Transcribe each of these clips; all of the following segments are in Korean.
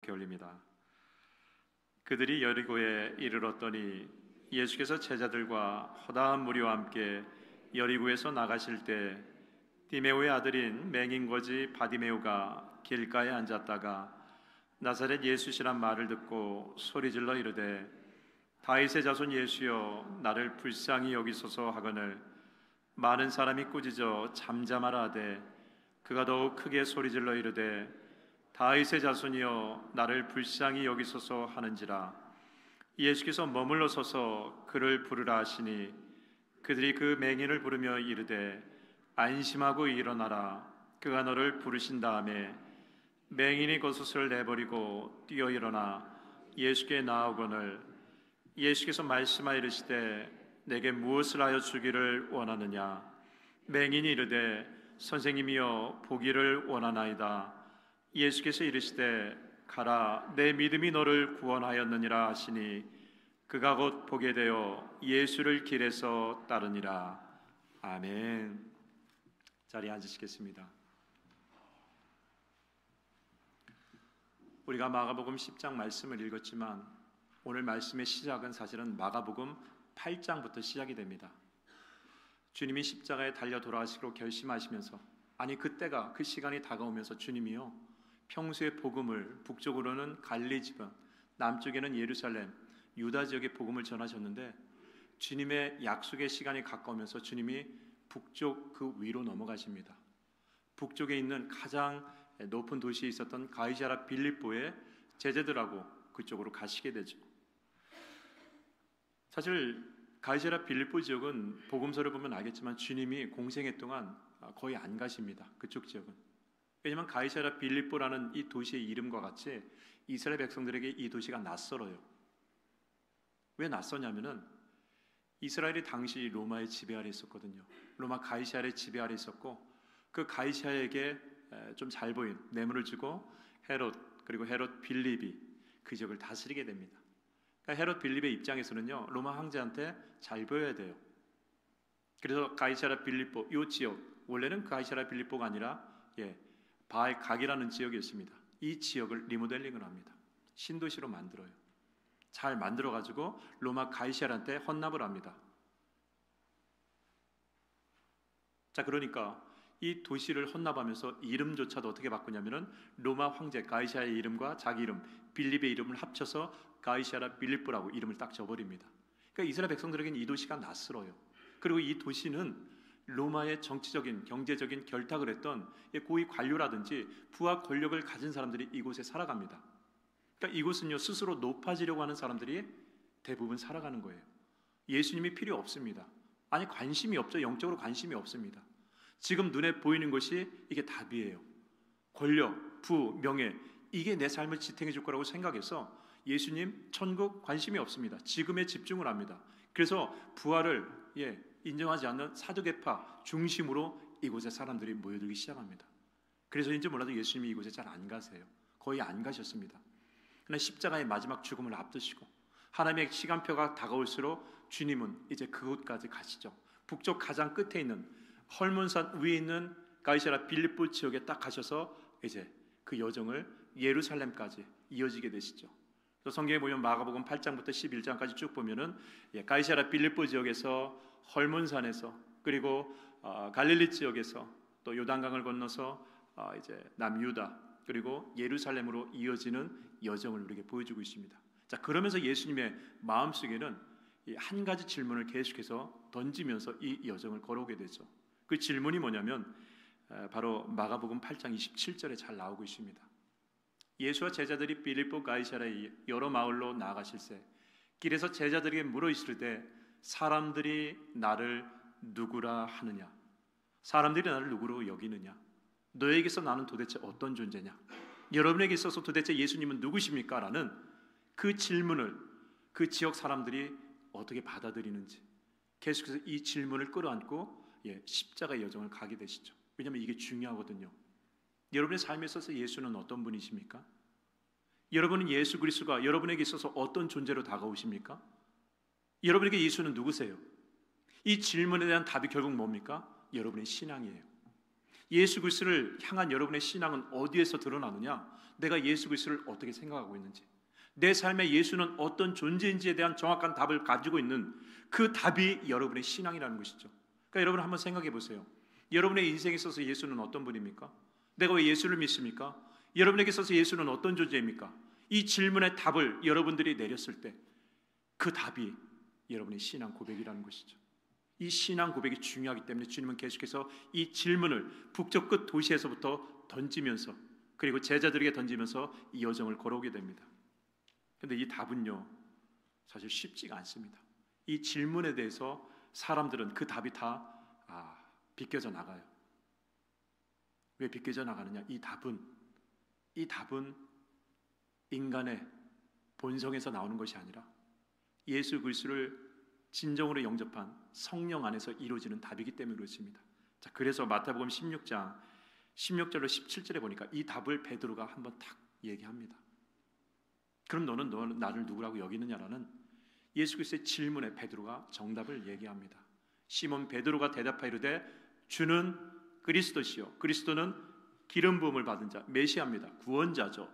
함께 올립니다. 그들이 여리고에 이르렀더니 예수께서 제자들과 허다한 무리와 함께 여리고에서 나가실 때 디메오의 아들인 맹인거지 바디메오가 길가에 앉았다가 나사렛 예수시란 말을 듣고 소리질러 이르되 다윗의 자손 예수여 나를 불쌍히 여기소서 하거늘 많은 사람이 꾸짖어 잠잠하라 하되 그가 더욱 크게 소리질러 이르되 다윗의 자손이여 나를 불쌍히 여기소서 하는지라. 예수께서 머물러 서서 그를 부르라 하시니 그들이 그 맹인을 부르며 이르되 안심하고 일어나라. 그가 너를 부르신 다음에 맹인이 겉옷을 내버리고 뛰어 일어나 예수께 나아오거늘 예수께서 말씀하여 이르시되 내게 무엇을 하여 주기를 원하느냐. 맹인이 이르되 선생님이여 보기를 원하나이다. 예수께서 이르시되 가라 내 믿음이 너를 구원하였느니라 하시니 그가 곧 보게 되어 예수를 길에서 따르니라. 아멘. 자리에 앉으시겠습니다. 우리가 마가복음 10장 말씀을 읽었지만 오늘 말씀의 시작은 사실은 마가복음 8장부터 시작이 됩니다. 주님이 십자가에 달려 돌아가시기로 결심하시면서 그때가 그 시간이 다가오면서 주님이요 평소의 복음을 북쪽으로는 갈릴리 지방, 남쪽에는 예루살렘, 유다 지역의 복음을 전하셨는데 주님의 약속의 시간이 가까우면서 주님이 북쪽 그 위로 넘어가십니다. 북쪽에 있는 가장 높은 도시에 있었던 가이사랴 빌립보의 제자들하고 그쪽으로 가시게 되죠. 사실 가이사랴 빌립보 지역은 복음서를 보면 알겠지만 주님이 공생애 동안 거의 안 가십니다. 그쪽 지역은. 왜냐하면 가이사랴 빌립보라는 이 도시의 이름과 같이 이스라엘 백성들에게 이 도시가 낯설어요. 왜 낯서냐면은 이스라엘이 당시 로마의 지배 아래 있었거든요. 로마 가이사랴의 지배 아래 있었고 그 가이사랴에게 좀 잘 보인 뇌물을 주고 헤롯 그리고 헤롯 빌립이 그 지역을 다스리게 됩니다. 그러니까 헤롯 빌립의 입장에서는요 로마 황제한테 잘 보여야 돼요. 그래서 가이사랴 빌립보 이 지역 원래는 가이사랴 빌립보가 아니라 바알 각이라는 지역이었습니다. 이 지역을 리모델링을 합니다. 신도시로 만들어요. 잘 만들어가지고 로마 가이사랴한테 헌납을 합니다. 자, 그러니까 이 도시를 헌납하면서 이름조차도 어떻게 바꾸냐면은 로마 황제 가이사랴의 이름과 자기 이름 빌립의 이름을 합쳐서 가이사랴 빌립보라고 이름을 딱 줘버립니다. 그러니까 이스라엘 백성들에게는 이 도시가 낯설어요. 그리고 이 도시는 로마의 정치적인 경제적인 결탁을 했던 고위 관료라든지 부와 권력을 가진 사람들이 이곳에 살아갑니다. 그러니까 이곳은요 스스로 높아지려고 하는 사람들이 대부분 살아가는 거예요. 예수님이 필요 없습니다. 관심이 없죠. 영적으로 관심이 없습니다. 지금 눈에 보이는 것이 이게 답이에요. 권력, 부, 명예 이게 내 삶을 지탱해 줄 거라고 생각해서 예수님 천국 관심이 없습니다. 지금에 집중을 합니다. 그래서 부활을 인정하지 않는 사두개파 중심으로 이곳에 사람들이 모여들기 시작합니다. 그래서인지 몰라도 예수님이 이곳에 잘 안 가세요. 거의 안 가셨습니다. 그러나 십자가의 마지막 죽음을 앞두시고 하나님의 시간표가 다가올수록 주님은 이제 그곳까지 가시죠. 북쪽 가장 끝에 있는 헐몬산 위에 있는 가이사랴 빌립보 지역에 딱 가셔서 이제 그 여정을 예루살렘까지 이어지게 되시죠. 성경에 보면 마가복음 8장부터 11장까지 쭉 보면은 가이사랴 빌립보 지역에서 헐몬산에서 그리고 갈릴리 지역에서 또 요단강을 건너서 이제 남유다 그리고 예루살렘으로 이어지는 여정을 우리에게 보여주고 있습니다. 자, 그러면서 예수님의 마음속에는 한 가지 질문을 계속해서 던지면서 이 여정을 걸어오게 되죠. 그 질문이 뭐냐면 바로 마가복음 8장 27절에 잘 나오고 있습니다. 예수와 제자들이 빌립보 가이사랴의 여러 마을로 나아가실새 길에서 제자들에게 물어 있을 때 사람들이 나를 누구라 하느냐? 사람들이 나를 누구로 여기느냐? 너에게서 나는 도대체 어떤 존재냐? 여러분에게 있어서 도대체 예수님은 누구십니까? 라는 그 질문을 그 지역 사람들이 어떻게 받아들이는지 계속해서 이 질문을 끌어안고 십자가의 여정을 가게 되시죠. 왜냐하면 이게 중요하거든요. 여러분의 삶에 있어서 예수는 어떤 분이십니까? 여러분은 예수 그리스도가 여러분에게 있어서 어떤 존재로 다가오십니까? 여러분에게 예수는 누구세요? 이 질문에 대한 답이 결국 뭡니까? 여러분의 신앙이에요. 예수 그리스도를 향한 여러분의 신앙은 어디에서 드러나느냐? 내가 예수 그리스도를 어떻게 생각하고 있는지, 내 삶에 예수는 어떤 존재인지에 대한 정확한 답을 가지고 있는 그 답이 여러분의 신앙이라는 것이죠. 그러니까 여러분 한번 생각해 보세요. 여러분의 인생에 있어서 예수는 어떤 분입니까? 내가 왜 예수를 믿습니까? 여러분에게 있어서 예수는 어떤 존재입니까? 이 질문의 답을 여러분들이 내렸을 때 그 답이 여러분의 신앙 고백이라는 것이죠. 이 신앙 고백이 중요하기 때문에 주님은 계속해서 이 질문을 북쪽 끝 도시에서부터 던지면서, 그리고 제자들에게 던지면서 이 여정을 걸어오게 됩니다. 그런데 이 답은요, 사실 쉽지가 않습니다. 이 질문에 대해서 사람들은 그 답이 다 비껴져 나가요. 왜 비껴져 나가느냐? 이 답은 인간의 본성에서 나오는 것이 아니라 예수 그리스도를 진정으로 영접한 성령 안에서 이루어지는 답이기 때문에 그렇습니다. 자, 그래서 마태복음 16장 16절로 17절에 보니까 이 답을 베드로가 한번 탁 얘기합니다. 그럼 너는 나를 누구라고 여기느냐라는 예수 그리스도의 질문에 베드로가 정답을 얘기합니다. 시몬 베드로가 대답하이르되 주는 그리스도시요, 그리스도는 기름 부음을 받은 자, 메시아입니다. 구원자죠.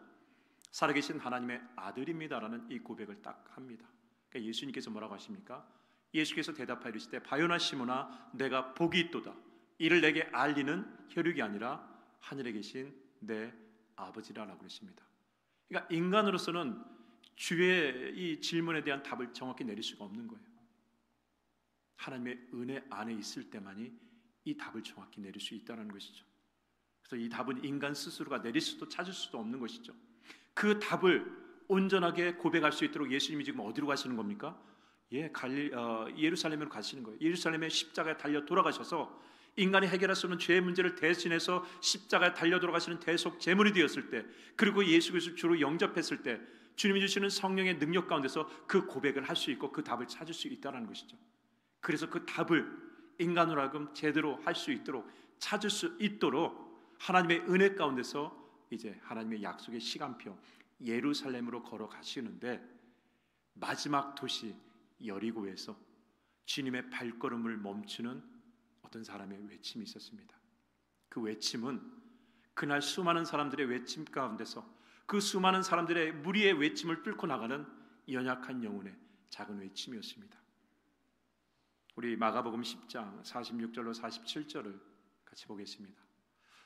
살아계신 하나님의 아들입니다라는 이 고백을 딱 합니다. 그러니까 예수님께서 뭐라고 하십니까? 예수께서 대답하이르시되 바요나 시몬아 내가 복이 있도다. 이를 내게 알리는 혈육이 아니라 하늘에 계신 내 아버지라라고 그러십니다. 그러니까 인간으로서는 주의 이 질문에 대한 답을 정확히 내릴 수가 없는 거예요. 하나님의 은혜 안에 있을 때만이 이 답을 정확히 내릴 수 있다는 것이죠. 그래서 이 답은 인간 스스로가 내릴 수도 찾을 수도 없는 것이죠. 그 답을 온전하게 고백할 수 있도록 예수님이 지금 어디로 가시는 겁니까? 예루살렘으로 가시는 거예요. 예루살렘에 십자가에 달려 돌아가셔서 인간이 해결할 수 없는 죄의 문제를 대신해서 십자가에 달려 돌아가시는 대속 제물이 되었을 때, 그리고 예수 그리스도를 주로 영접했을 때 주님이 주시는 성령의 능력 가운데서 그 고백을 할 수 있고 그 답을 찾을 수 있다는 것이죠. 그래서 그 답을 인간으로 하여금 제대로 할 수 있도록, 찾을 수 있도록 하나님의 은혜 가운데서 이제 하나님의 약속의 시간표 예루살렘으로 걸어가시는데, 마지막 도시 여리고에서 주님의 발걸음을 멈추는 어떤 사람의 외침이 있었습니다. 그 외침은 그날 수많은 사람들의 외침 가운데서 그 수많은 사람들의 무리의 외침을 뚫고 나가는 연약한 영혼의 작은 외침이었습니다. 우리 마가복음 10장 46절로 47절을 같이 보겠습니다.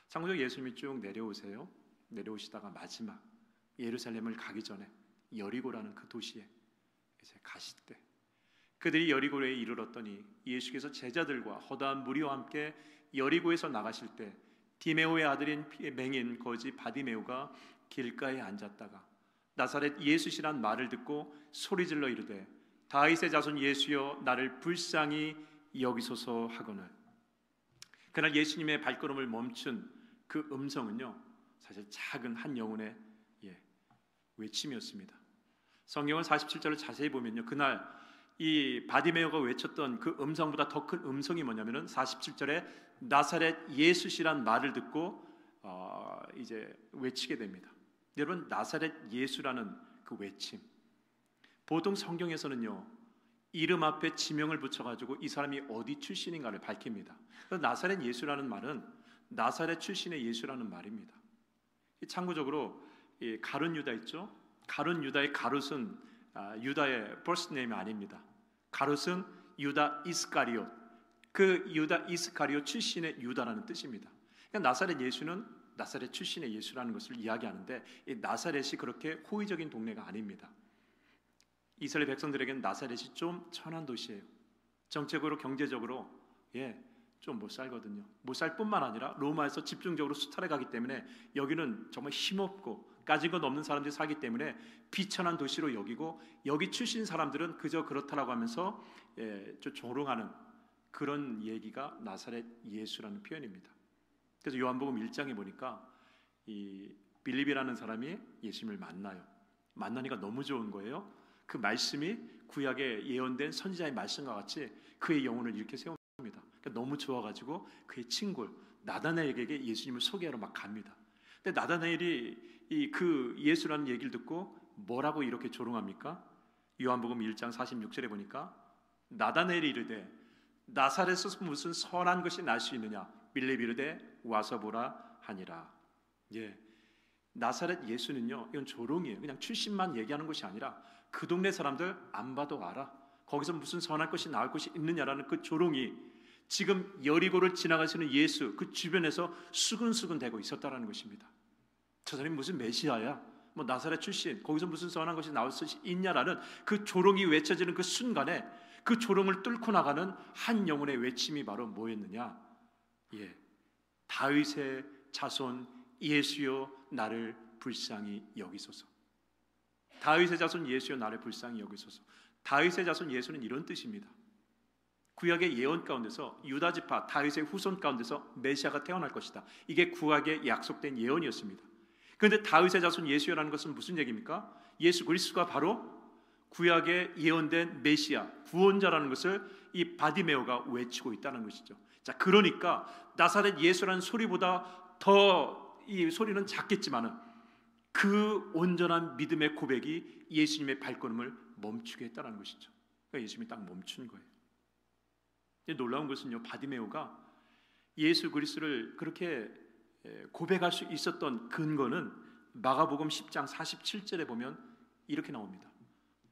창조적 예수님이 쭉 내려오세요. 내려오시다가 마지막 예루살렘을 가기 전에 여리고라는 그 도시에 이제 가실 때, 그들이 여리고에 이르렀더니 예수께서 제자들과 허다한 무리와 함께 여리고에서 나가실 때 디메오의 아들인 맹인 거지 바디메오가 길가에 앉았다가 나사렛 예수시란 말을 듣고 소리질러 이르되 다윗의 자손 예수여 나를 불쌍히 여기소서 하거늘. 그날 예수님의 발걸음을 멈춘 그 음성은요, 사실 작은 한 영혼의 외침이었습니다. 성경을 47절을 자세히 보면요, 그날 이 바디메오가 외쳤던 그 음성보다 더 큰 음성이 뭐냐면은 47절에 나사렛 예수시란 말을 듣고 이제 외치게 됩니다. 여러분, 나사렛 예수라는 그 외침, 보통 성경에서는요 이름 앞에 지명을 붙여가지고 이 사람이 어디 출신인가를 밝힙니다. 그래서 나사렛 예수라는 말은 나사렛 출신의 예수라는 말입니다. 참고적으로 가룟 유다 있죠? 가룟 유다의 가롯은 유다의 first name이 아닙니다. 가롯은 유다 이스카리옷, 그 유다 이스카리옷 출신의 유다라는 뜻입니다. 그러니까 나사렛 예수는 나사렛 출신의 예수라는 것을 이야기하는데, 이 나사렛이 그렇게 호의적인 동네가 아닙니다. 이스라엘 백성들에게는 나사렛이 좀 천한 도시예요. 정책으로 경제적으로 좀 못 살거든요. 못 살 뿐만 아니라 로마에서 집중적으로 수탈해 가기 때문에 여기는 정말 힘없고 가진 것 없는 사람들이 살기 때문에 비천한 도시로 여기고, 여기 출신 사람들은 그저 그렇다라고 하면서 좀 조롱하는 그런 얘기가 나사렛 예수라는 표현입니다. 그래서 요한복음 1장에 보니까 이 빌립이라는 사람이 예수님을 만나니까 너무 좋은 거예요. 그 말씀이 구약에 예언된 선지자의 말씀과 같이 그의 영혼을 이렇게 세웁니다. 그러니까 너무 좋아가지고 그의 친구 나다나엘에게 예수님을 소개하러 막 갑니다. 근데 나다나엘이 그 예수라는 얘기를 듣고 뭐라고 이렇게 조롱합니까? 요한복음 1장 46절에 보니까 나다나엘이 이르되 나사렛에서 무슨 선한 것이 날 수 있느냐? 빌립이 이르되 와서 보라 하니라. 예, 나사렛 예수는요, 이건 조롱이에요. 그냥 출신만 얘기하는 것이 아니라 그 동네 사람들 안 봐도 알아. 거기서 무슨 선할 것이 나을 것이 있느냐라는 그 조롱이 지금 여리고를 지나가시는 예수 그 주변에서 수근수근 대고 있었다라는 것입니다. 저 사람이 무슨 메시아야? 뭐 나사렛 출신, 거기서 무슨 선한 것이 나올 수 있냐라는 그 조롱이 외쳐지는 그 순간에 그 조롱을 뚫고 나가는 한 영혼의 외침이 바로 뭐였느냐? 예, 다윗의 자손 예수여 나를 불쌍히 여기소서. 다윗의 자손 예수여 나를 불쌍히 여기소서. 다윗의 자손 예수는 이런 뜻입니다. 구약의 예언 가운데서 유다 지파 다윗의 후손 가운데서 메시아가 태어날 것이다. 이게 구약에 약속된 예언이었습니다. 그런데 다윗의 자손 예수라는 것은 무슨 얘기입니까? 예수 그리스도가 바로 구약에 예언된 메시아 구원자라는 것을 이 바디메오가 외치고 있다는 것이죠. 자, 그러니까 나사렛 예수라는 소리보다 더 이 소리는 작겠지만은 그 온전한 믿음의 고백이 예수님의 발걸음을 멈추게 했다는 것이죠. 그러니까 예수님이 딱 멈춘 거예요. 놀라운 것은요, 바디메오가 예수 그리스도를 그렇게 고백할 수 있었던 근거는 마가복음 10장 47절에 보면 이렇게 나옵니다.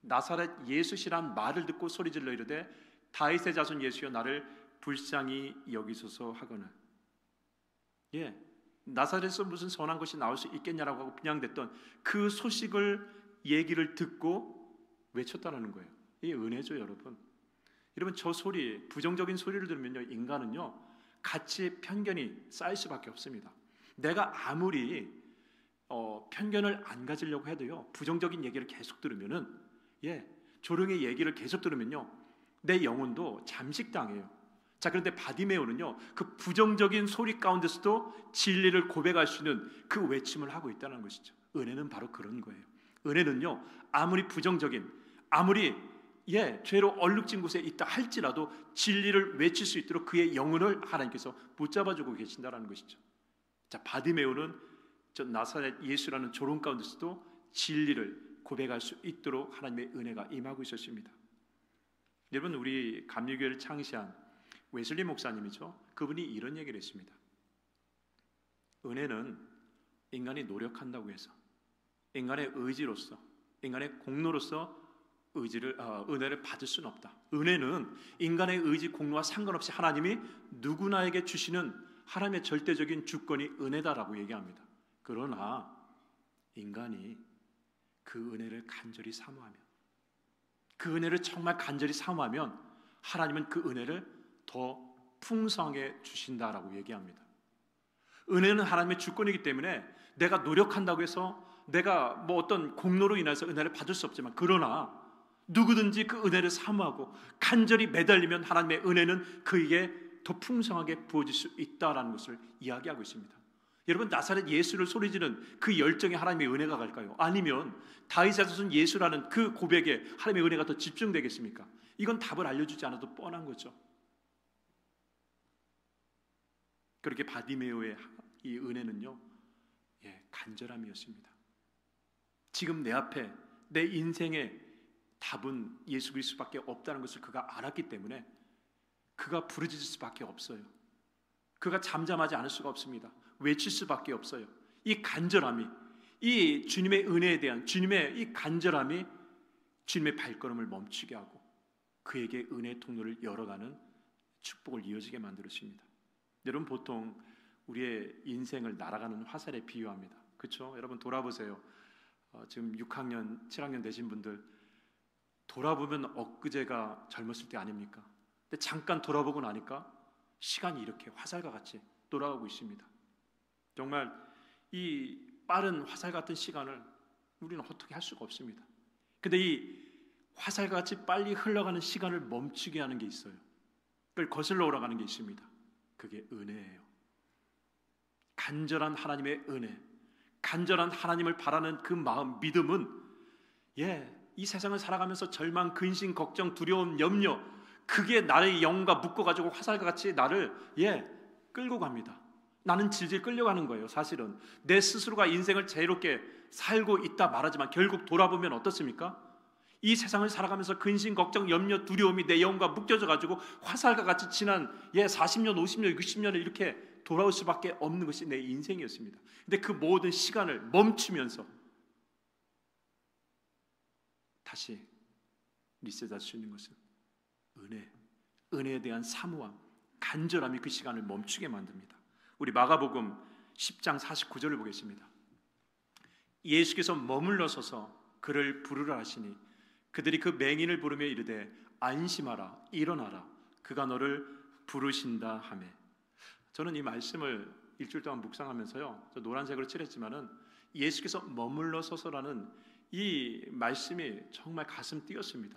나사렛 예수시란 말을 듣고 소리질러 이르되 다윗의 자손 예수여 나를 불쌍히 여기소서 하거늘. 예, 나사렛에서 무슨 선한 것이 나올 수 있겠냐라고 하고 비난됐던 그 소식을 얘기를 듣고 외쳤다는 거예요. 이게 은혜죠, 여러분. 여러분, 저 소리, 부정적인 소리를 들으면요, 인간은요 같이 편견이 쌓일 수밖에 없습니다. 내가 아무리 편견을 안 가지려고 해도요, 부정적인 얘기를 계속 들으면은, 조롱의 얘기를 계속 들으면요, 내 영혼도 잠식당해요. 자, 그런데 바디메오는요, 그 부정적인 소리 가운데서도 진리를 고백할 수 있는 그 외침을 하고 있다는 것이죠. 은혜는 바로 그런 거예요. 은혜는요, 아무리 부정적인, 아무리 죄로 얼룩진 곳에 있다 할지라도 진리를 외칠 수 있도록 그의 영혼을 하나님께서 붙잡아주고 계신다는 것이죠. 자, 바디메오는 저 나사렛 예수라는 조롱 가운데서도 진리를 고백할 수 있도록 하나님의 은혜가 임하고 있었습니다. 여러분, 우리 감리교회를 창시한 웨슬리 목사님이죠. 그분이 이런 얘기를 했습니다. 은혜는 인간이 노력한다고 해서, 인간의 의지로서, 인간의 공로로서 은혜를 받을 수는 없다. 은혜는 인간의 의지, 공로와 상관없이 하나님이 누구나에게 주시는 하나님의 절대적인 주권이 은혜다라고 얘기합니다. 그러나 인간이 그 은혜를 간절히 사모하면, 그 은혜를 정말 간절히 사모하면 하나님은 그 은혜를 더 풍성하게 주신다라고 얘기합니다. 은혜는 하나님의 주권이기 때문에 내가 노력한다고 해서 내가 뭐 어떤 공로로 인해서 은혜를 받을 수 없지만, 그러나 누구든지 그 은혜를 사모하고 간절히 매달리면 하나님의 은혜는 그에게 더 풍성하게 부어질 수 있다라는 것을 이야기하고 있습니다. 여러분, 나사렛 예수를 소리지는 그 열정에 하나님의 은혜가 갈까요? 아니면 다윗의 자손 예수라는 그 고백에 하나님의 은혜가 더 집중되겠습니까? 이건 답을 알려주지 않아도 뻔한 거죠. 그렇게 바디메오의 이 은혜는요, 간절함이었습니다. 지금 내 앞에 내 인생의 답은 예수 그리스도밖에 없다는 것을 그가 알았기 때문에 그가 부르짖을 수밖에 없어요. 그가 잠잠하지 않을 수가 없습니다. 외칠 수밖에 없어요. 이 간절함이, 이 주님의 은혜에 대한 주님의 이 간절함이 주님의 발걸음을 멈추게 하고 그에게 은혜의 통로를 열어가는 축복을 이어지게 만들었습니다. 여러분, 보통 우리의 인생을 날아가는 화살에 비유합니다. 그렇죠? 여러분, 돌아보세요. 지금 6학년, 7학년 되신 분들, 돌아보면 엊그제가 젊었을 때 아닙니까? 근데 잠깐 돌아보고 나니까 시간이 이렇게 화살과 같이 돌아가고 있습니다. 정말 이 빠른 화살 같은 시간을 우리는 어떻게 할 수가 없습니다. 근데 이 화살과 같이 빨리 흘러가는 시간을 멈추게 하는 게 있어요. 그걸 거슬러 올라가는 게 있습니다. 그게 은혜예요. 간절한 하나님의 은혜, 간절한 하나님을 바라는 그 마음, 믿음은 이 세상을 살아가면서 절망, 근심, 걱정, 두려움, 염려, 그게 나의 영과 묶어가지고 화살과 같이 나를 끌고 갑니다. 나는 질질 끌려가는 거예요. 사실은 내 스스로가 인생을 자유롭게 살고 있다 말하지만 결국 돌아보면 어떻습니까? 이 세상을 살아가면서 근심, 걱정, 염려, 두려움이 내 영과 묶여져 가지고 화살과 같이 지난 40년, 50년, 60년을 이렇게 돌아올 수밖에 없는 것이 내 인생이었습니다. 근데 그 모든 시간을 멈추면서 다시 리셋할 수 있는 것은 은혜에 대한 사모함, 간절함이 그 시간을 멈추게 만듭니다. 우리 마가복음 10장 49절을 보겠습니다. 예수께서 머물러 서서 그를 부르라 하시니 그들이 그 맹인을 부르며 이르되 안심하라, 일어나라, 그가 너를 부르신다 하매. 저는 이 말씀을 일주일 동안 묵상하면서요, 저 노란색으로 칠했지만은 예수께서 머물러 서서라는 이 말씀이 정말 가슴 뛰었습니다.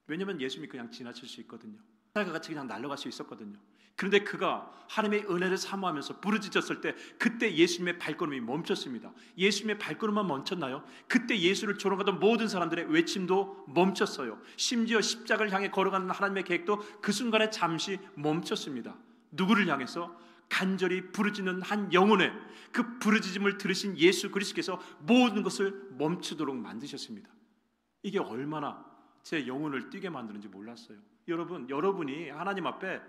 왜냐하면 예수님이 그냥 지나칠 수 있거든요. 하늘과 같이 그냥 날아갈 수 있었거든요. 그런데 그가 하나님의 은혜를 사모하면서 부르짖었을 때 그때 예수님의 발걸음이 멈췄습니다. 예수님의 발걸음만 멈췄나요? 그때 예수를 조롱하던 모든 사람들의 외침도 멈췄어요. 심지어 십자가를 향해 걸어가는 하나님의 계획도 그 순간에 잠시 멈췄습니다. 누구를 향해서? 간절히 부르짖는 한 영혼의 그 부르짖음을 들으신 예수 그리스도께서 모든 것을 멈추도록 만드셨습니다. 이게 얼마나 제 영혼을 뛰게 만드는지 몰랐어요. 여러분이 하나님 앞에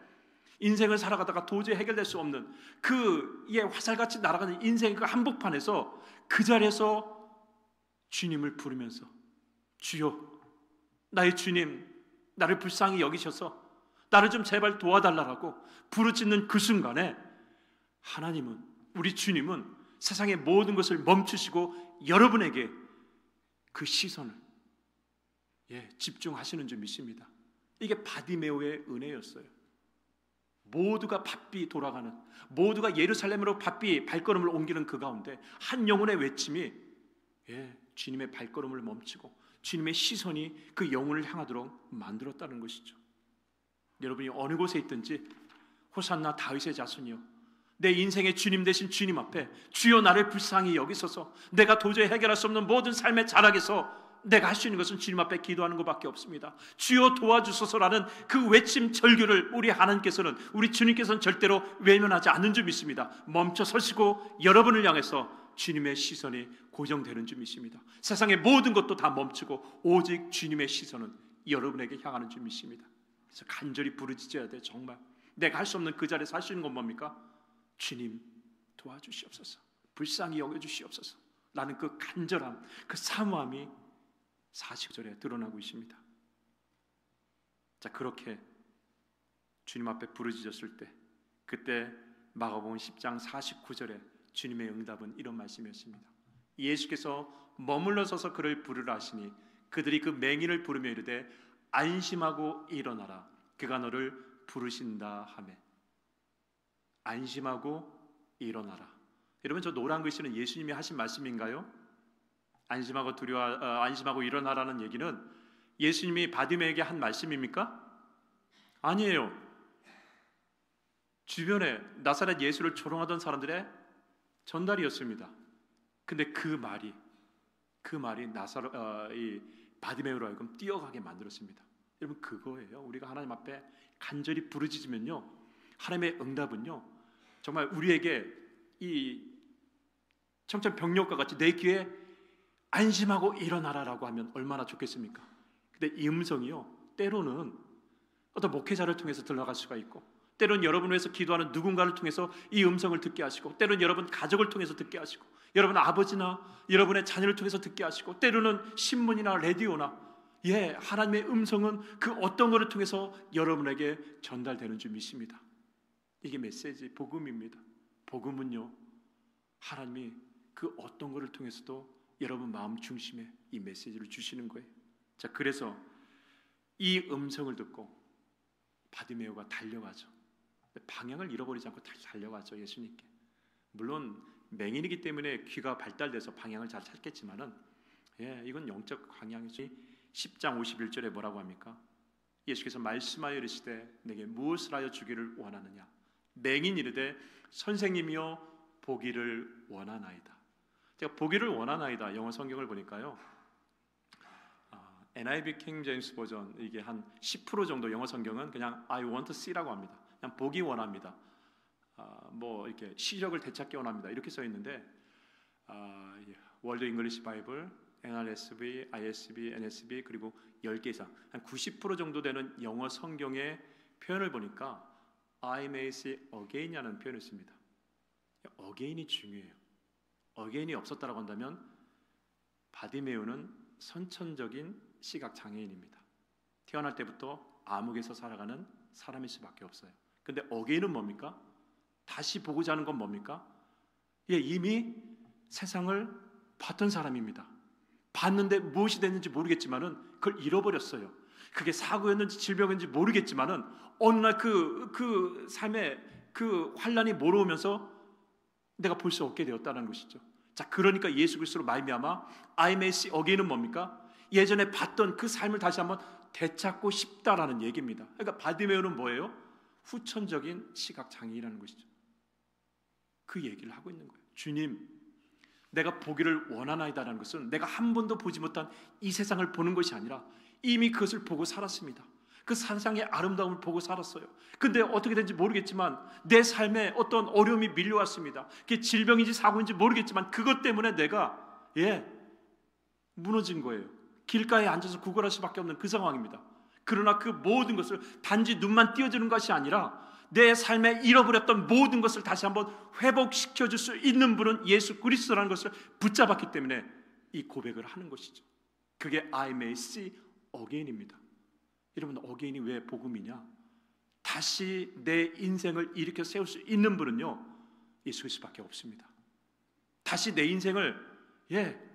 인생을 살아가다가 도저히 해결될 수 없는 그 화살같이 날아가는 인생의 그 한복판에서 그 자리에서 주님을 부르면서 주여, 나의 주님, 나를 불쌍히 여기셔서 나를 좀 제발 도와달라고 부르짖는 그 순간에 하나님은, 우리 주님은 세상의 모든 것을 멈추시고 여러분에게 그 시선을 집중하시는 줄 믿습니다. 이게 바디메오의 은혜였어요. 모두가 바삐 돌아가는, 모두가 예루살렘으로 바삐 발걸음을 옮기는 그 가운데 한 영혼의 외침이 주님의 발걸음을 멈추고 주님의 시선이 그 영혼을 향하도록 만들었다는 것이죠. 여러분이 어느 곳에 있든지 호산나 다윗의 자손이요, 내 인생의 주님 되신 주님 앞에 주여 나를 불쌍히 여기소서, 내가 도저히 해결할 수 없는 모든 삶의 자락에서 내가 할 수 있는 것은 주님 앞에 기도하는 것밖에 없습니다. 주여 도와주소서라는 그 외침 절규를 우리 하나님께서는, 우리 주님께서는 절대로 외면하지 않는 줄 믿습니다. 멈춰 서시고 여러분을 향해서 주님의 시선이 고정되는 줄 믿습니다. 세상의 모든 것도 다 멈추고 오직 주님의 시선은 여러분에게 향하는 줄 믿습니다. 그래서 간절히 부르짖어야 돼. 정말 내가 할 수 없는 그 자리에서 할 수 있는 건 뭡니까? 주님 도와주시옵소서, 불쌍히 여겨주시옵소서 라는 그 간절함, 그 사모함이 40절에 드러나고 있습니다. 자, 그렇게 주님 앞에 부르짖었을 때 그때 마가복음 10장 49절에 주님의 응답은 이런 말씀이었습니다. 예수께서 머물러 서서 그를 부르라 하시니 그들이 그 맹인을 부르며 이르되 안심하고 일어나라, 그가 너를 부르신다 하매. 안심하고 일어나라. 여러분, 저 노란 글씨는 예수님이 하신 말씀인가요? 안심하고 일어나라는 얘기는 예수님이 바디메에게 한 말씀입니까? 아니에요. 주변에 나사렛 예수를 조롱하던 사람들의 전달이었습니다. 근데 그 말이 이 바디메오로 하여금 뛰어가게 만들었습니다. 여러분, 그거예요. 우리가 하나님 앞에 간절히 부르짖으면요, 하나님의 응답은요, 정말 우리에게 이 청천벽력과 같이 내 귀에 안심하고 일어나라라고 하면 얼마나 좋겠습니까? 근데 이 음성이요, 때로는 어떤 목회자를 통해서 들어갈 수가 있고, 때로는 여러분을 위해서 기도하는 누군가를 통해서 이 음성을 듣게 하시고, 때로는 여러분 가족을 통해서 듣게 하시고, 여러분 아버지나 여러분의 자녀를 통해서 듣게 하시고, 때로는 신문이나 라디오나 하나님의 음성은 그 어떤 것을 통해서 여러분에게 전달되는 줄 믿습니다. 이게 메시지, 복음입니다. 복음은요, 하나님이 그 어떤 것을 통해서도 여러분 마음 중심에 이 메시지를 주시는 거예요. 자, 그래서 이 음성을 듣고 바디메오가 달려가죠. 방향을 잃어버리지 않고 달려가죠, 예수님께. 물론 맹인이기 때문에 귀가 발달돼서 방향을 잘 찾겠지만은 이건 영적 방향이지. 10장 51절에 뭐라고 합니까? 예수께서 말씀하여 이르시되 내게 무엇을 하여 주기를 원하느냐? 맹인 이르되 선생님이여 보기를 원하나이다. 제가 보기를 원하나이다 영어 성경을 보니까요, NIV 킹 제임스 버전, 이게 한 10% 정도 영어 성경은 그냥 I want to see라고 합니다. 그냥 보기 원합니다. 뭐 이렇게 시력을 되찾기 원합니다. 이렇게 써 있는데 월드 잉글리시 바이블, NRSV, ISB, NSB 그리고 10개 이상 한 90% 정도 되는 영어 성경의 표현을 보니까 I may see again이라는 표현을 씁니다. 어게인이 중요해요. 어게인이 없었다라고 한다면 바디메오는 선천적인 시각 장애인입니다. 태어날 때부터 암흑에서 살아가는 사람일 수밖에 없어요. 근데 어게인은 뭡니까? 다시 보고자 하는 건 뭡니까? 이미 세상을 봤던 사람입니다. 봤는데 무엇이 됐는지 모르겠지만은 그걸 잃어버렸어요. 그게 사고였는지 질병인지 모르겠지만은 어느 날 그 삶에 그 환란이 몰아오면서 내가 볼 수 없게 되었다는 것이죠. 자, 그러니까 예수 그리스도로 말미암아 I may see again은 뭡니까? 예전에 봤던 그 삶을 다시 한번 되찾고 싶다라는 얘기입니다. 그러니까 바디메오는 뭐예요? 후천적인 시각 장애이라는 것이죠. 그 얘기를 하고 있는 거예요. 주님, 내가 보기를 원하나이다라는 것은 내가 한 번도 보지 못한 이 세상을 보는 것이 아니라 이미 그것을 보고 살았습니다. 그 세상의 아름다움을 보고 살았어요. 근데 어떻게 된지 모르겠지만 내 삶에 어떤 어려움이 밀려왔습니다. 그게 질병인지 사고인지 모르겠지만 그것 때문에 내가 무너진 거예요. 길가에 앉아서 구걸할 수밖에 없는 그 상황입니다. 그러나 그 모든 것을 단지 눈만 띄어주는 것이 아니라 내 삶에 잃어버렸던 모든 것을 다시 한번 회복시켜줄 수 있는 분은 예수 그리스도라는 것을 붙잡았기 때문에 이 고백을 하는 것이죠. 그게 I may see again입니다. 여러분, 어게인이 왜 복음이냐? 다시 내 인생을 일으켜 세울 수 있는 분은요, 예수 그리스도밖에 없습니다. 다시 내 인생을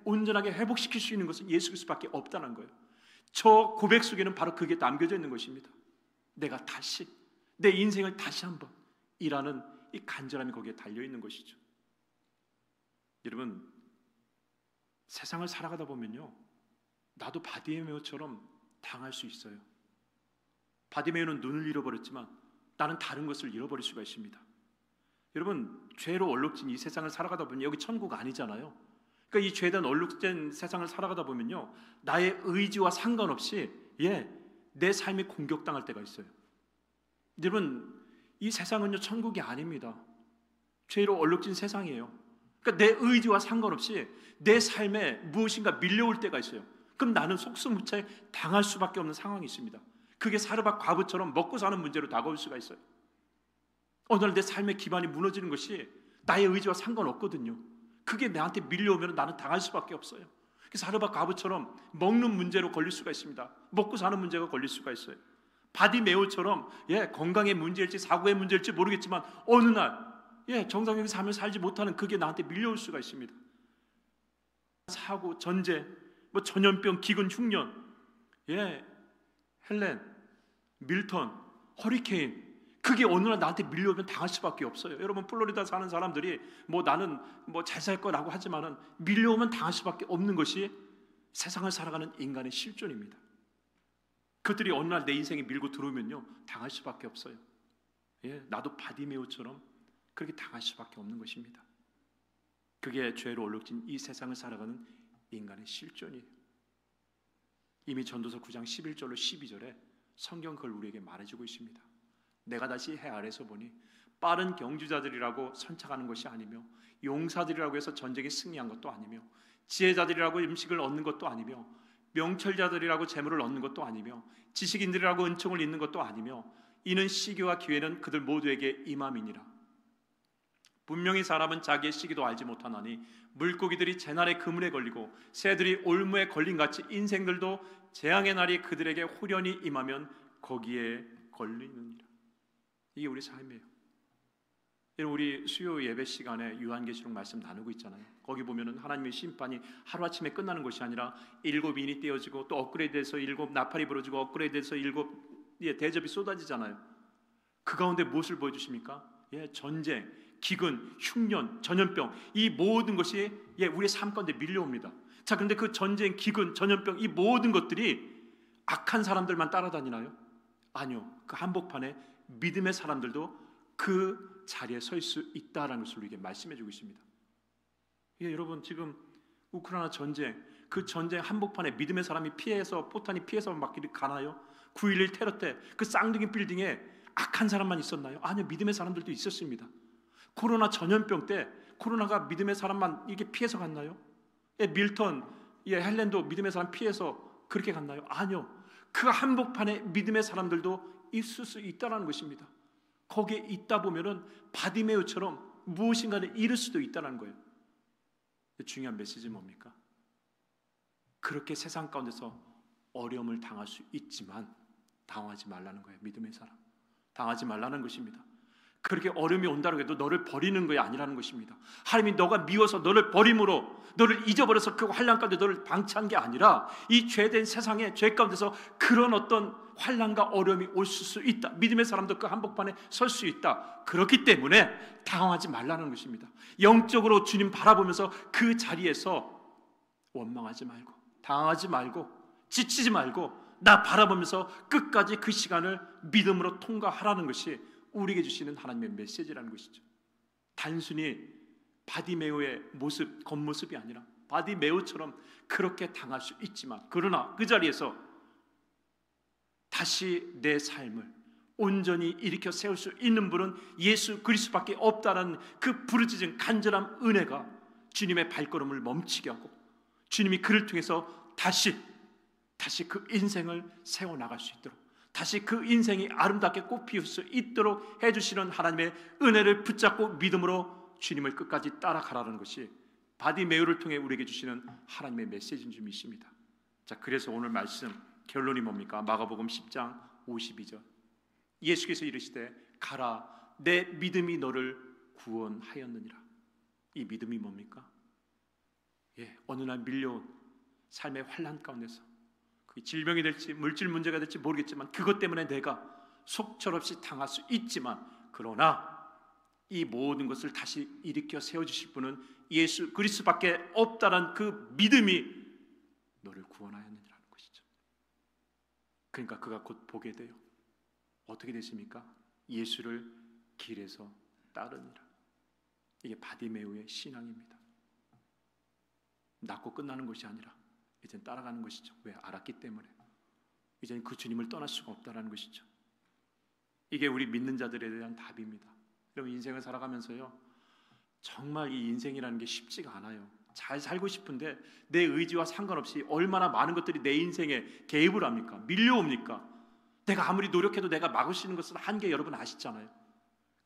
온전하게 회복시킬 수 있는 것은 예수 그리스도밖에 없다는 거예요. 저 고백 속에는 바로 그게 남겨져 있는 것입니다. 내가 다시 내 인생을 다시 한번 이라는 이 간절함이 거기에 달려 있는 것이죠. 여러분, 세상을 살아가다 보면요, 나도 바디메오처럼 당할 수 있어요. 바디메오는 눈을 잃어버렸지만 나는 다른 것을 잃어버릴 수가 있습니다. 여러분, 죄로 얼룩진 이 세상을 살아가다 보면 여기 천국 아니잖아요. 그러니까 이 죄된 얼룩진 세상을 살아가다 보면요, 나의 의지와 상관없이 내 삶이 공격당할 때가 있어요. 여러분, 이 세상은요, 천국이 아닙니다. 죄로 얼룩진 세상이에요. 그러니까 내 의지와 상관없이 내 삶에 무엇인가 밀려올 때가 있어요. 그럼 나는 속수무책에 당할 수밖에 없는 상황이 있습니다. 그게 사르밧 과부처럼 먹고 사는 문제로 다가올 수가 있어요. 어느 날 내 삶의 기반이 무너지는 것이 나의 의지와 상관없거든요. 그게 나한테 밀려오면 나는 당할 수밖에 없어요. 사르밧 과부처럼 먹는 문제로 걸릴 수가 있습니다. 먹고 사는 문제가 걸릴 수가 있어요. 바디메오처럼 건강의 문제일지 사고의 문제일지 모르겠지만 어느 날 정상적인 삶을 살지 못하는 그게 나한테 밀려올 수가 있습니다. 사고, 전쟁, 전염병, 기근, 흉년, 헬렌, 밀턴, 허리케인, 그게 어느 날 나한테 밀려오면 당할 수밖에 없어요. 여러분, 플로리다 사는 사람들이 나는 잘 살 거라고 하지만은 밀려오면 당할 수밖에 없는 것이 세상을 살아가는 인간의 실존입니다. 그들이 어느 날 내 인생에 밀고 들어오면요, 당할 수밖에 없어요. 나도 바디메오처럼 그렇게 당할 수밖에 없는 것입니다. 그게 죄로 얼룩진 이 세상을 살아가는 인간의 실존이에요. 이미 전도서 9장 11절로 12절에 성경 그걸 우리에게 말해주고 있습니다. 내가 다시 해 아래서 보니 빠른 경주자들이라고 선착하는 것이 아니며 용사들이라고 해서 전쟁에 승리한 것도 아니며 지혜자들이라고 음식을 얻는 것도 아니며 명철자들이라고 재물을 얻는 것도 아니며 지식인들이라고 은총을 얻는 것도 아니며 이는 시기와 기회는 그들 모두에게 임함이니라. 분명히 사람은 자기의 시기도 알지 못하나니 물고기들이 재날의 그물에 걸리고 새들이 올무에 걸린같이 인생들도 재앙의 날이 그들에게 후련히 임하면 거기에 걸리느니라. 이게 우리 삶이에요. 우리 수요 예배 시간에 요한계시록 말씀 나누고 있잖아요. 거기 보면은 하나님의 심판이 하루아침에 끝나는 것이 아니라 7인이 떼어지고 또 업그레이드돼서 7 나팔이 부러지고 업그레이드돼서 7 대접이 쏟아지잖아요. 그 가운데 무엇을 보여주십니까? 전쟁, 기근, 흉년, 전염병, 이 모든 것이 우리의 삶 가운데 밀려옵니다. 자, 그런데 그 전쟁, 기근, 전염병, 이 모든 것들이 악한 사람들만 따라다니나요? 아니요. 그 한복판에 믿음의 사람들도 그 자리에 설 수 있다라는 것을 우리에게 말씀해주고 있습니다. 여러분, 지금 우크라이나 전쟁, 그 전쟁 한복판에 믿음의 사람이 피해서 포탄이 피해서 막 가나요? 9.11 테러 때 그 쌍둥이 빌딩에 악한 사람만 있었나요? 아니요, 믿음의 사람들도 있었습니다. 코로나 전염병 때 코로나가 믿음의 사람만 이렇게 피해서 갔나요? 밀턴, 헬렌도 믿음의 사람 피해서 그렇게 갔나요? 아니요. 그 한복판에 믿음의 사람들도 있을 수 있다는 것입니다. 거기에 있다 보면은 바디메오처럼 무엇인가를 잃을 수도 있다는 거예요. 중요한 메시지는 뭡니까? 그렇게 세상 가운데서 어려움을 당할 수 있지만 당하지 말라는 거예요. 믿음의 사람, 당하지 말라는 것입니다. 그렇게 어려움이 온다고 해도 너를 버리는 것이 아니라는 것입니다. 하나님이 너가 미워서 너를 버림으로, 너를 잊어버려서 그 환난 가운데 너를 방치한 게 아니라 이 죄된 세상의 죄 가운데서 그런 어떤 환난과 어려움이 올 수 있다. 믿음의 사람도 그 한복판에 설 수 있다. 그렇기 때문에 당황하지 말라는 것입니다. 영적으로 주님 바라보면서 그 자리에서 원망하지 말고, 당황하지 말고, 지치지 말고 나 바라보면서 끝까지 그 시간을 믿음으로 통과하라는 것이 우리에게 주시는 하나님의 메시지라는 것이죠. 단순히 바디메오의 모습, 겉모습이 아니라 바디메오처럼 그렇게 당할 수 있지만, 그러나 그 자리에서 다시 내 삶을 온전히 일으켜 세울 수 있는 분은 예수 그리스도밖에 없다는 그 부르짖은 간절한 은혜가 주님의 발걸음을 멈추게 하고 주님이 그를 통해서 다시 그 인생을 세워나갈 수 있도록, 다시 그 인생이 아름답게 꽃피울 수 있도록 해주시는 하나님의 은혜를 붙잡고 믿음으로 주님을 끝까지 따라가라는 것이 바디메오를 통해 우리에게 주시는 하나님의 메시지인 줄 믿습니다. 자, 그래서 오늘 말씀 결론이 뭡니까? 마가복음 10장 52절, 예수께서 이르시되 가라, 내 믿음이 너를 구원하였느니라. 이 믿음이 뭡니까? 어느 날 밀려온 삶의 환난 가운데서 그게 질병이 될지 물질 문제가 될지 모르겠지만 그것 때문에 내가 속절없이 당할 수 있지만, 그러나 이 모든 것을 다시 일으켜 세워주실 분은 예수 그리스도밖에 없다는 그 믿음이 너를 구원하였느니라는 것이죠. 그러니까 그가 곧 보게 돼요. 어떻게 되십니까? 예수를 길에서 따르니라. 이게 바디메오의 신앙입니다. 낳고 끝나는 것이 아니라 이제는 따라가는 것이죠. 왜? 알았기 때문에. 이제는 그 주님을 떠날 수가 없다는 것이죠. 이게 우리 믿는 자들에 대한 답입니다. 여러분, 인생을 살아가면서요, 정말 이 인생이라는 게 쉽지가 않아요. 잘 살고 싶은데 내 의지와 상관없이 얼마나 많은 것들이 내 인생에 개입을 합니까? 밀려옵니까? 내가 아무리 노력해도 내가 막을 수 있는 것은 한계, 여러분 아시잖아요.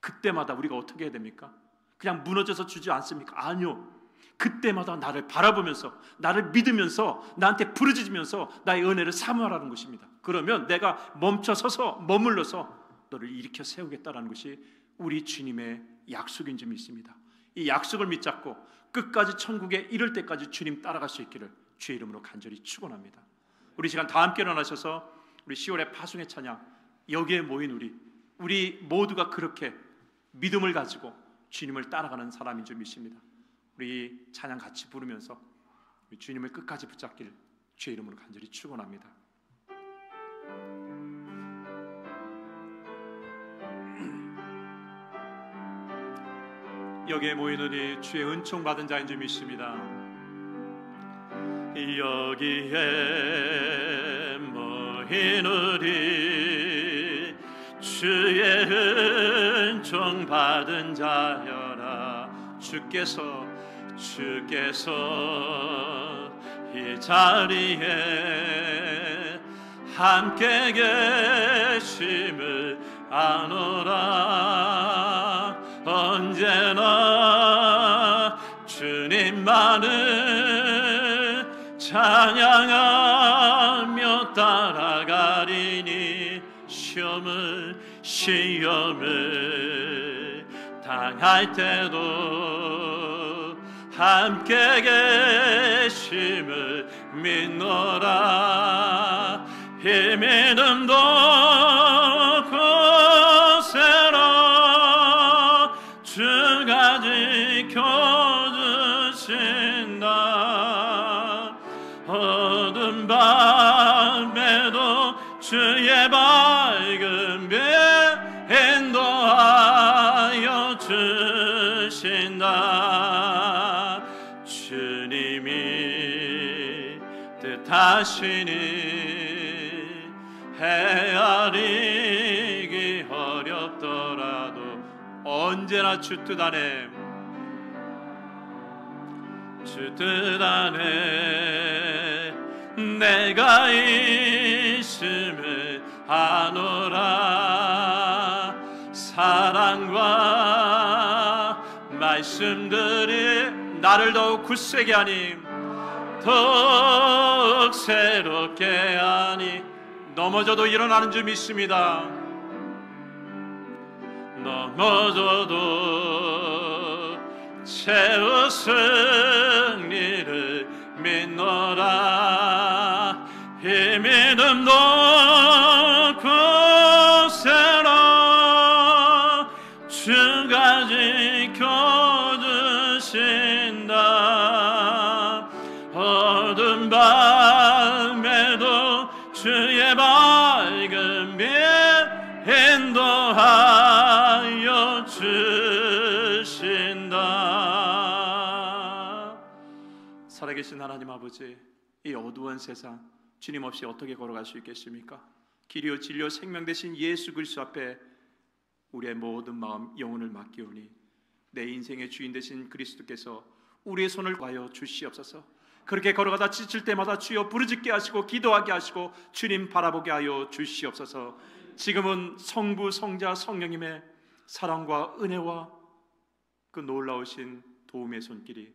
그때마다 우리가 어떻게 해야 됩니까? 그냥 무너져서 주지 않습니까? 아니요. 그때마다 나를 바라보면서, 나를 믿으면서, 나한테 부르짖으면서 나의 은혜를 사모하라는 것입니다. 그러면 내가 멈춰서서 머물러서 너를 일으켜 세우겠다라는 것이 우리 주님의 약속인 줄 믿습니다. 이 약속을 믿잡고 끝까지 천국에 이를 때까지 주님 따라갈 수 있기를 주의 이름으로 간절히 축원합니다. 우리 시간 다 함께 일어나셔서 우리 10월의 파송의 찬양, 여기에 모인 우리 모두가 그렇게 믿음을 가지고 주님을 따라가는 사람인 줄 믿습니다. 우리 찬양 같이 부르면서 우리 주님을 끝까지 붙잡기를 주의 이름으로 간절히 축원합니다. 여기에 모이노니 주의 은총 받은 자인 줄 믿습니다. 여기에 모이노니 주의 은총 받은 자여라. 주께서 이 자리에 함께 계심을 아노라. 언제나 주님만을 찬양하며 따라가리니 시험을 당할 때도 함께 계심을 믿노라. 이 믿음도 고세로 주가 지켜주신다. 어두운 밤에도 주의 밝은 빛 인도하여 주신다. 주님이 뜻하시니 헤아리기 어렵더라도 언제나 주 뜻 안에 내가 있음을 아노라. 사랑과 말씀들이 나를 더욱 굳세게 하니 더욱 새롭게 하니 넘어져도 일어나는 줄 믿습니다. 넘어져도 최후 승리를 믿노라. 이 믿음 놓고 새로 주가 지켜주신다. 어두운 밤에도 주의 밝은 빛 인도하여 주신다. 살아계신 하나님 아버지, 이 어두운 세상 주님 없이 어떻게 걸어갈 수 있겠습니까? 길이요 진리요 생명 되신 예수 그리스도 앞에 우리의 모든 마음 영혼을 맡기오니 내 인생의 주인 되신 그리스도께서 우리의 손을 봐여 주시옵소서. 그렇게 걸어가다 지칠 때마다 주여 부르짖게 하시고 기도하게 하시고 주님 바라보게 하여 주시옵소서. 지금은 성부 성자 성령님의 사랑과 은혜와 그 놀라우신 도움의 손길이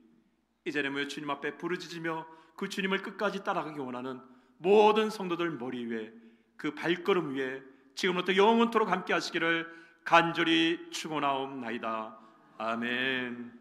이제는 모여 주님 앞에 부르짖으며 그 주님을 끝까지 따라가기 원하는 모든 성도들 머리 위에 그 발걸음 위에 지금부터 영원토록 함께 하시기를 간절히 축원하옵나이다. 아멘.